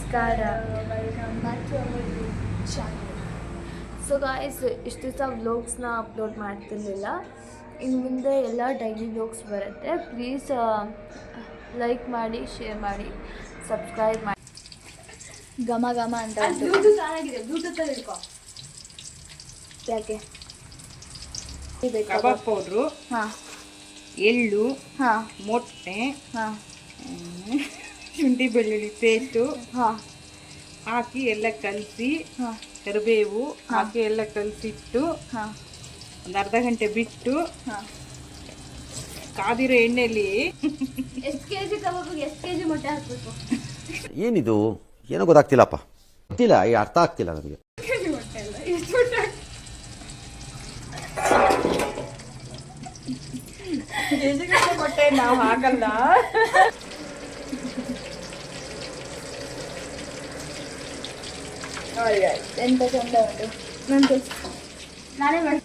ನಮಸ್ಕಾರ. Welcome back to our channel. So guys, ಇಷ್ಟು ದಿವಸ ವ್ಲಾಗ್ಸ್ನ ಅಪ್ಲೋಡ್ ಮಾಡ್ತಿರ್ಲಿಲ್ಲ. ಇನ್ನು ಮುಂದೆ ಎಲ್ಲ ಡೈಲಿ ವ್ಲಾಗ್ಸ್ ಬರುತ್ತೆ. ಪ್ಲೀಸ್ ಲೈಕ್ ಮಾಡಿ, ಶೇರ್ ಮಾಡಿ, ಸಬ್ಸ್ಕ್ರೈಬ್ ಮಾಡಿ. ಘಮ ಘಮ ಅಂತ ಬ್ಲೂಟೂತ್ ಆಗಿದೆ, ಬ್ಲೂಟೂತಲ್ಲಿ ಇಟ್ಕೋ. ಯಾಕೆ ಕಬಾಬ್ ಪೌಡ್ರು, ಹಾಂ, ಎಳ್ಳು, ಹಾಂ, ಮೊಟ್ಟೆ, ಹಾಂ, ಶುಂಠಿ ಬೆಳ್ಳುಳ್ಳಿ ಪೇಸ್ಟು ಹಾಂ, ಹಾಕಿ ಎಲ್ಲ ಕಲಸಿ, ಹಾಂ, ಕರಿಬೇವು ಹಾಕಿ ಎಲ್ಲ ಕಲಸಿಟ್ಟು ಹಾಂ, ಒಂದು ಅರ್ಧ ಗಂಟೆ ಬಿಟ್ಟು ಹಾಂ. ಕಾದಿರೋ ಎಣ್ಣೆಯಲ್ಲಿ ಎಷ್ಟು ಕೆ ಜಿ ಕಬಾಬಿಗೆ ಎಷ್ಟು ಕೆ ಜಿ ಮೊಟ್ಟೆ ಹಾಕಬೇಕು? ಏನಿದು ಏನೋ ಗೊತ್ತಾಗ್ತಿಲ್ಲಪ್ಪ, ಗೊತ್ತಿಲ್ಲ, ಅರ್ಥ ಆಗ್ತಿಲ್ಲ ನನಗೆ. ಮೊಟ್ಟೆ ನಾವು ಹಾಕಲ್ಲ. ಎಂತ ಚಂದ ಉಂಟು. ನಾನೇ ಮಾಡಿ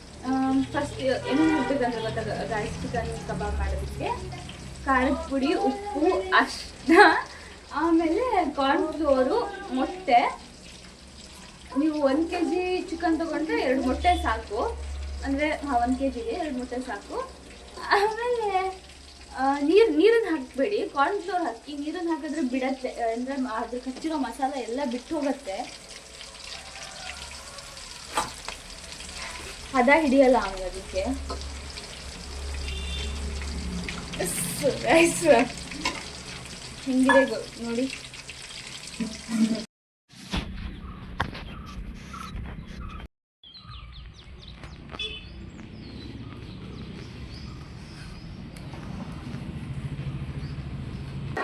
ಫಸ್ಟ್ ಏನು ಹಾಕ್ಬೇಕಂದ್ರೆ ಗೊತ್ತಾಗ ಗಾಯ್ಸ್, ಚಿಕನ್ ಕಬಾಬ್ ಮಾಡೋದಕ್ಕೆ ಖಾರದ ಪುಡಿ, ಉಪ್ಪು, ಅರ್ಶಿನ, ಆಮೇಲೆ ಕಾರ್ನ್ಫ್ಲೋರು, ಮೊಟ್ಟೆ. ನೀವು 1 kg ಚಿಕನ್ ತೊಗೊಂಡ್ರೆ 2 ಮೊಟ್ಟೆ ಸಾಕು. ಅಂದರೆ 1 kgಗೆ 2 ಮೊಟ್ಟೆ ಸಾಕು. ಆಮೇಲೆ ನೀರನ್ನು ಹಾಕಬೇಡಿ, ಕಾರ್ನ್ಫ್ಲೋರ್ ಹಾಕಿ. ನೀರನ್ನು ಹಾಕಿದ್ರೆ ಬಿಡತ್ತೆ, ಅಂದರೆ ಅದ್ರ ಕಚ್ಚಿರೋ ಮಸಾಲ ಎಲ್ಲ ಬಿಟ್ಟು ಹೋಗುತ್ತೆ, ಹದ ಹಿಡಿಯಲ್ಲ ಆಮೇಲೆ ಅದಕ್ಕೆ. ಹಿಂಗಿದೆ ನೋಡಿ.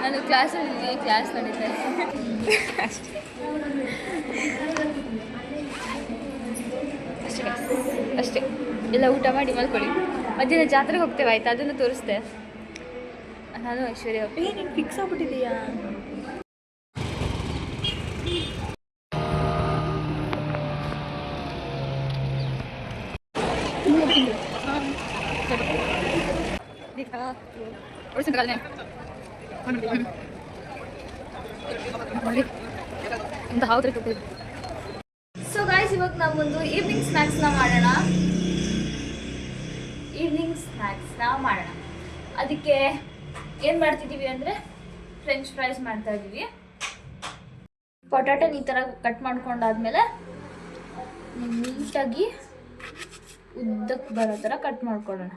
ನಾನು ಕ್ಲಾಸಲ್ಲಿ ಕ್ಲಾಸ್ ನಡೀತಾ ಅಷ್ಟೇ. ಎಲ್ಲ ಊಟ ಮಾಡಿ ಮಲ್ಕೊಳ್ಳಿ. ಮಧ್ಯಾಹ್ನ ಜಾತ್ರೆಗೆ ಹೋಗ್ತೇವೆ, ಆಯ್ತಾ? ಅದನ್ನು ತೋರಿಸ್ತೆ. ನಾನು ಐಶ್ವರ್ಯ ನೀನು ಫಿಕ್ಸ್ ಆಗ್ಬಿಟ್ಟಿದೀಯಾ? ಸೊ ಗಾಯ್ಸ್, ಇವಾಗ ನಾವೊಂದು ಈವ್ನಿಂಗ್ ಸ್ನ್ಯಾಕ್ಸ್ನ ಮಾಡೋಣ. ಅದಕ್ಕೆ ಏನು ಮಾಡ್ತಿದ್ದೀವಿ ಅಂದರೆ ಫ್ರೆಂಚ್ ಫ್ರೈಸ್ ಮಾಡ್ತಾ ಇದ್ದೀವಿ. ಪೊಟ್ಯಾಟೋನ ಈ ಥರ ಕಟ್ ಮಾಡ್ಕೊಂಡಾದ್ಮೇಲೆ ನೀಟಾಗಿ ಉದ್ದಕ್ಕೆ ಬರೋ ಥರ ಕಟ್ ಮಾಡ್ಕೊಳ್ಳೋಣ.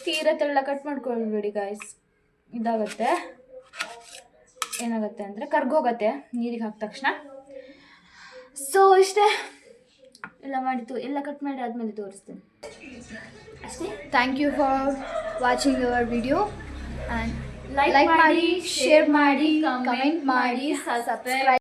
ತೀರಾ ತೆಳ್ಳ ಕಟ್ ಮಾಡ್ಕೊಳ್ಬೇಡಿ ಗಾಯ್ಸ್, ಇದಾಗುತ್ತೆ. ಏನಾಗುತ್ತೆ ಅಂದರೆ ಕರ್ಗೋಗತ್ತೆ ನೀರಿಗೆ ಹಾಕಿದ ತಕ್ಷಣ. ಸೊ ಇಷ್ಟೇ, ಎಲ್ಲ ಮಾಡಿತ್ತು, ಎಲ್ಲ ಕಟ್ ಮಾಡಿ ಆದಮೇಲೆ ತೋರಿಸ್ತೀನಿ ಅಷ್ಟೇ. Thank you for watching your video and like ಮಾಡಿ, ಶೇರ್ ಮಾಡಿ, ಕಮೆಂಟ್ ಮಾಡಿ, ಸಬ್ಸ್ಕ್ರೈಬ್